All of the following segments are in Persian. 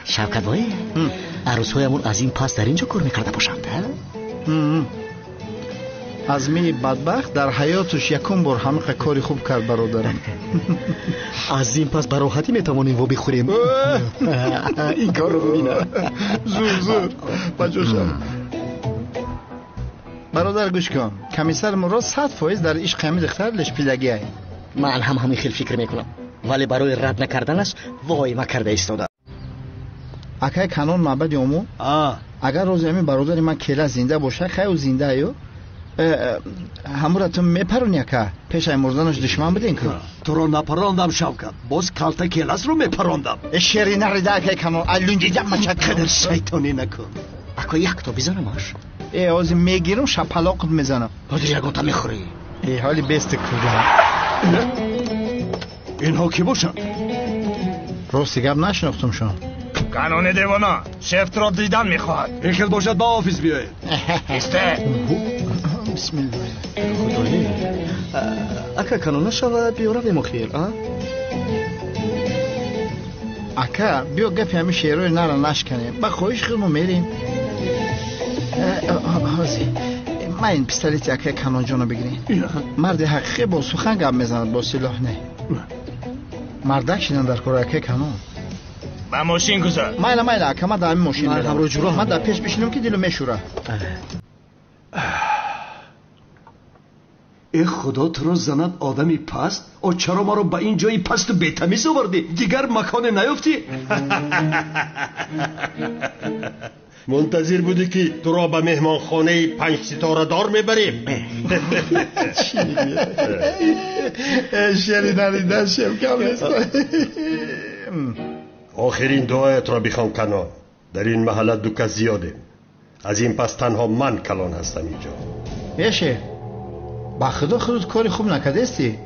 شوکت بایی عروسهایمون از این پس در اینجا کار میکرده باشند. عظمی بدبخت در حیاتش یکم بار همه کاری خوب کرد برادرم. از این پس براحتی میتوانیم و بخوریم. این کار رو ببینه. زور بجوشم. برادر گوش کن، کمیسر مراد 100% در عشق همین دختر لشپیلگی است. من هم همین خیلی فکر میکنم، ولی برای رد نکردنش وای ما کرده ایستاده. اگه کانون معبد عمو اگر روز همین برادر من کلا زنده باشه خیلی زنده ایو همورتون میپرونی که پیش مردنش دشمن بدین که تو رو نپراندم شوکت، باز کلت کلاس رو میپراندم. شیری نریده که کانون الونجی جمع چکر شیطانی نکن. اکا یک تا بزنمش. از میگیرم شپلاقت میزنم. حالی یکم تا میخوری. حالی بیست کردم. اینها کی باشند؟ راستی گپ نشناختم شما. قانون دیوانا شفت را دیدن میخواد. این خیلی باشد با آفیس بیاید. استه بسم الله. خدایی اکا کانون شود بیارم مخیر. اکا بیا گفی همین شیروی نرا نشکنیم با خویش خیلمو میریم. حاضی من این پیستالیتی اکا کانون جانو بگیریم. مرد حقیقی با سخن گپ میزند با سلاح نه. مردک شدن در کار اکا کانون. با ماشین گذار. مایلا اکا من در همین ماشین من هم رو جورا من در پیش بشینم که دیلو میشوره. ای خدا تو رو زند آدمی پست؟ چرا ما رو به این جایی پست و بی‌تمیز آوردی؟ دیگر مکان نیافتی؟ منتظر بودی که تو را به مهمان خانه 5 ستاره دار میبریم. شیری نریده شم کم نیست. آخرین دعایت را بخوام کنان. در این محله دو کس زیاده. از این پس تنها من کلان هستم اینجا. میشه با خدا خودت کاری خوب نکرده استی.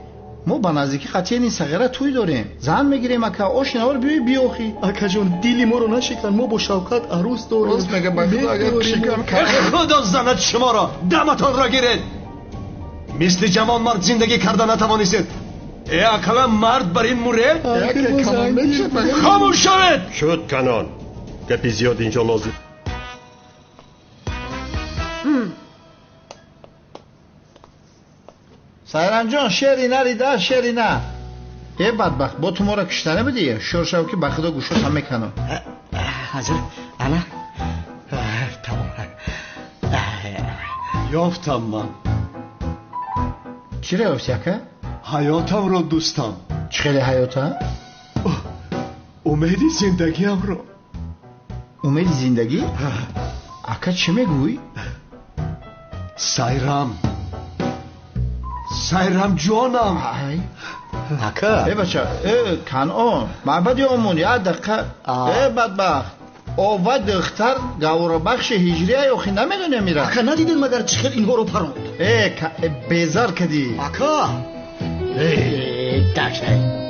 ما با نزدیکی قطعی این صغیره توی داریم. زن میگیریم اکا آشناور بیوخی. اکا جون دیلی ما رو نشکن، ما با شوکت عروس داریم. راست میگه با خدا اگر شکر کرد خدا زند شما را دمتان را گیرید. مثل جوان مرد زندگی کرده نتوانیست. ای اکلا مرد بر این موره؟ خاموش شوید. شد کنان. گپی زیاد اینجا لازم. سایران جان شیری نریده شیری نه. ای بدبخت با تو ما را کشتنه بدی شورشو که با خدا گوشت هم میکنم. حاضر انا تمام یافتم من. چی را یافتی اکا؟ حیاتم را دوستم. چه خیلی حیاتا؟ امیدی زندگیم را. امید زندگی؟ اکا چی میگوی؟ سایرام جانم. اکا ای بچه کنعان معبد امون یا دقیقه. ای بدبخت آوه دختر گوره بخش هجری ایوخی نمیدونه میره. اکا ندیدن مگر چخیر اینها رو پروند. بیزار کدی اکا دکشه